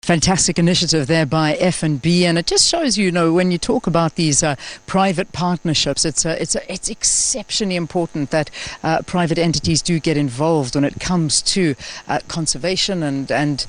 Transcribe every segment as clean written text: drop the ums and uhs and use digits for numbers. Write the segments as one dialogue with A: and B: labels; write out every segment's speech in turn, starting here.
A: fantastic initiative there by F&B, and it just shows when you talk about these private partnerships, it's exceptionally important that private entities do get involved when it comes to conservation and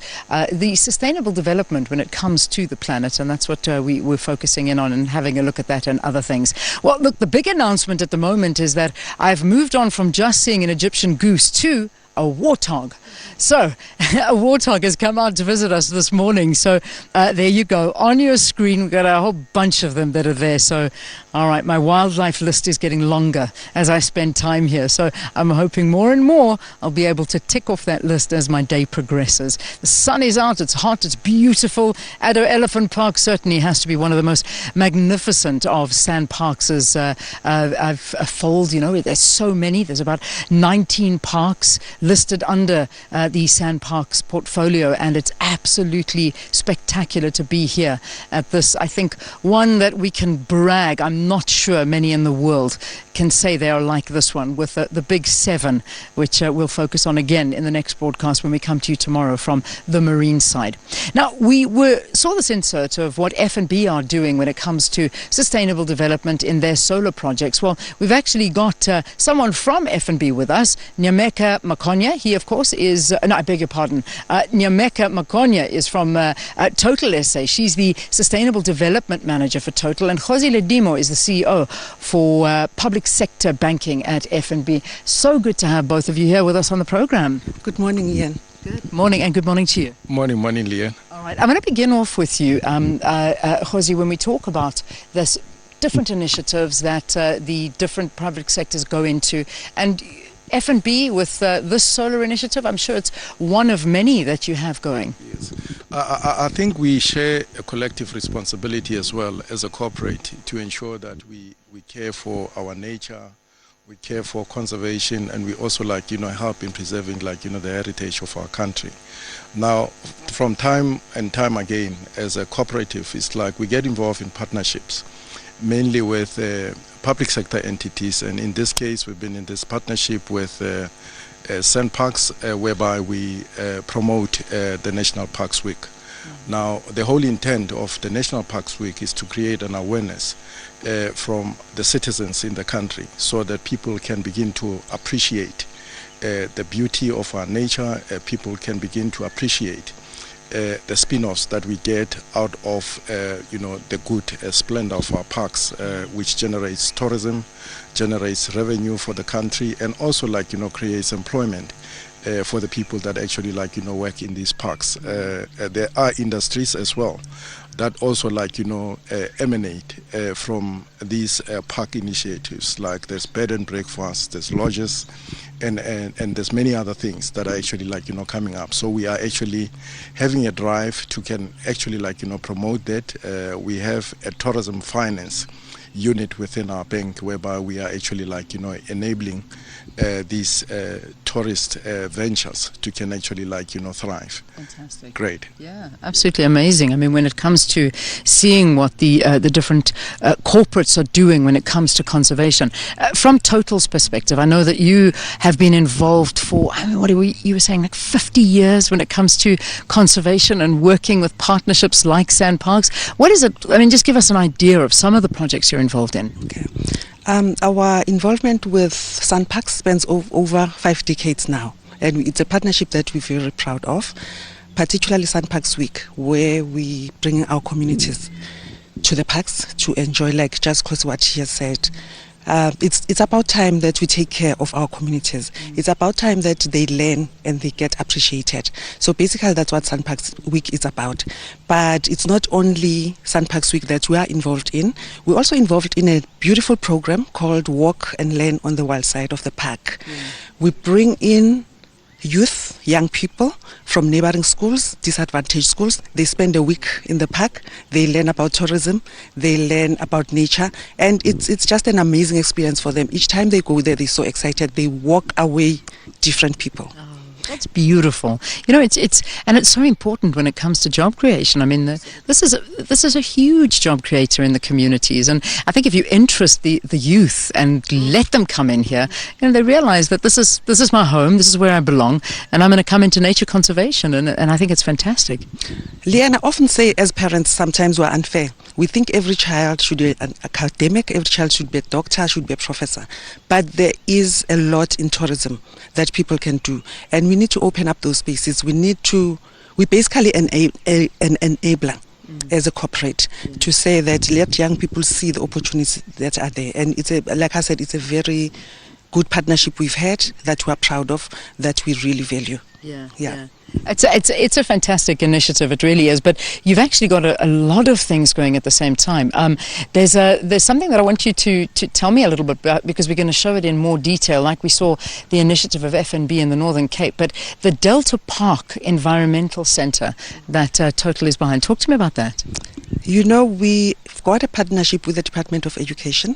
A: the sustainable development when it comes to the planet, and that's what we're focusing in on and having a look at that and other things. Well, look, the big announcement at the moment is that I've moved on from just seeing an Egyptian goose to a warthog. So a warthog has come out to visit us this morning. So there you go. On your screen, we've got a whole bunch of them that are there. So, all right, my wildlife list is getting longer as I spend time here. So I'm hoping more and more I'll be able to tick off that list as my day progresses. The sun is out. It's hot. It's beautiful. Addo Elephant Park certainly has to be one of the most magnificent of sand parks as I've fold. There's so many. There's about 19 parks listed under the Sand Parks portfolio, and it's absolutely spectacular to be here at this. I think one that we can brag. I'm not sure many in the world can say they are like this one, with the big 7, which we'll focus on again in the next broadcast when we come to you tomorrow from the marine side. Now, we saw this insert of what F&B are doing when it comes to sustainable development in their solar projects. Well, we've actually got someone from F&B with us, Nyameka Makonya. He, of course, is, I beg your pardon, Nyameka Makonya is from Total SA. She's the Sustainable Development Manager for Total, and Kgosi Ledimu is the CEO for Public Sector Banking at F&B. So good to have both of you here with us on the program.
B: Good morning, Ian.
A: Good morning, and good morning to you.
C: Morning, Leanne.
A: All right, I'm going to begin off with you, Kgosi, when we talk about this different initiatives that the different private sectors go into, and F&B with this solar initiative, I'm sure it's one of many that you have going.
C: Yes. I think we share a collective responsibility as well as a corporate to ensure that we care for our nature, we care for conservation, and we also help in preserving the heritage of our country. Now, from time and time again, as a cooperative, it's like we get involved in partnerships, mainly with public sector entities, and in this case we've been in this partnership with Sand Parks, whereby we promote the National Parks Week. Now, the whole intent of the National Parks Week is to create an awareness from the citizens in the country so that people can begin to appreciate the beauty of our nature. People can begin to appreciate the spin-offs that we get out of the good splendor of our parks, which generates tourism, generates revenue for the country, and also creates employment for the people that actually work in these parks. There are industries as well that also emanate from these park initiatives, like there's bed and breakfast, there's lodges, and there's many other things that are actually coming up. So we are actually having a drive to can actually promote that. We have a tourism finance unit within our bank whereby we are actually enabling these tourist ventures to can actually thrive.
A: Fantastic.
C: Great.
A: Yeah, absolutely amazing. I mean, when it comes to seeing what the different corporates are doing when it comes to conservation, from Total's perspective, I know that you have been involved for, you were saying 50 years when it comes to conservation and working with partnerships like Sand Parks. What is it? I mean, just give us an idea of some of the projects you're involved in.
B: Okay. Our involvement with Sand Parks spans over 5 decades now, and it's a partnership that we're very proud of, particularly Sand Parks Week, where we bring our communities to the parks to enjoy, just close to what she has said. It's about time that we take care of our communities. It's about time that they learn and they get appreciated. So basically that's what Sand Parks Week is about. But it's not only Sand Parks Week that we are involved in. We're also involved in a beautiful program called Walk and Learn on the Wild Side of the Park. We bring in youth, young people from neighboring schools, disadvantaged schools. They spend a week in the park. They learn about tourism. They learn about nature. And it's just an amazing experience for them. Each time they go there, they're so excited. They walk away different people.
A: That's beautiful. You know, it's so important when it comes to job creation. I mean, this is a huge job creator in the communities, and I think if you interest the youth and let them come in here, you know, they realize that this is my home, this is where I belong, and I'm going to come into nature conservation, and I think it's fantastic.
B: Leanne, I often say as parents sometimes we're unfair. We think every child should be an academic, every child should be a doctor, should be a professor. But there is a lot in tourism that people can do. And we need to open up those spaces. We basically an enabler as a corporate to say that let young people see the opportunities that are there. And like I said, it's a very good partnership we've had that we're proud of, that we really value.
A: Yeah. It's a fantastic initiative, it really is. But you've actually got a lot of things going at the same time. There's something that I want you to tell me a little bit about, because we're going to show it in more detail, like we saw the initiative of F&B in the Northern Cape. But the Delta Park Environmental Centre that Total is behind. Talk to me about that.
B: You know, we've got a partnership with the Department of Education.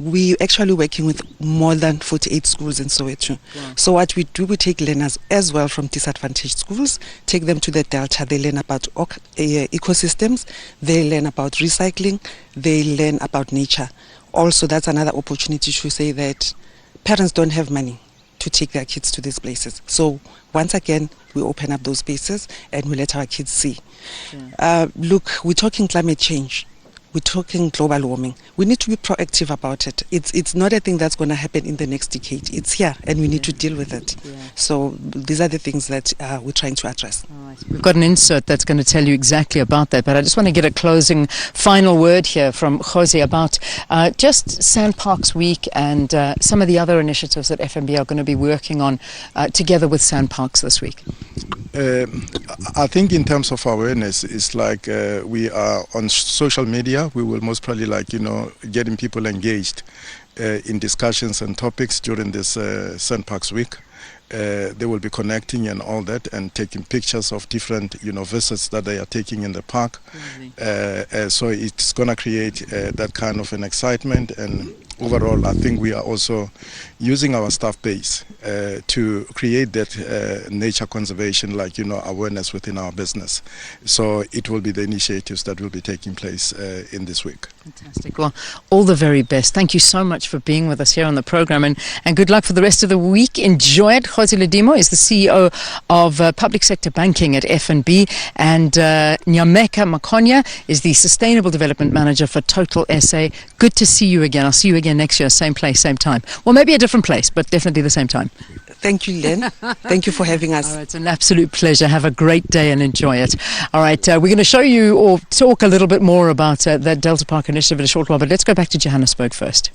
B: We're actually working with more than 48 schools in Soweto. Wow. So what we do, we take learners as well from disadvantaged schools, take them to the Delta. They learn about ecosystems, they learn about recycling, they learn about nature. Also, that's another opportunity to say that parents don't have money to take their kids to these places. So once again, we open up those spaces and we let our kids see. Look, we're talking climate change. We're talking global warming. We need to be proactive about it. It's not a thing that's going to happen in the next decade. It's here, and we need to deal with it. So these are the things that we're trying to address.
A: All right. We've got an insert that's going to tell you exactly about that, but I just want to get a closing final word here from Kgosi about just Sandparks Week and some of the other initiatives that FNB are going to be working on together with Sandparks this week.
C: I think in terms of awareness, it's like we are on social media. We will most probably getting people engaged in discussions and topics during this Sandparks Week. They will be connecting and all that and taking pictures of different visits that they are taking in the park. So it's going to create that kind of an excitement, and overall I think we are also using our staff base to create that nature conservation awareness within our business. So it will be the initiatives that will be taking place in this week.
A: Fantastic. Well, all the very best. Thank you so much for being with us here on the program, and good luck for the rest of the week. Enjoy it. Kgosi Ledimu is the CEO of Public Sector Banking at FNB, and Nyameka Makonya is the Sustainable Development Manager for Total SA. Good to see you again. I'll see you again next year, same place, same time. Well, maybe a different place, but definitely the same time.
B: Thank you, Len. Thank you for having us.
A: All right, it's an absolute pleasure. Have a great day and enjoy it. All right, we're going to show you or talk a little bit more about that Delta Park initiative in a short while, but let's go back to Johannesburg first.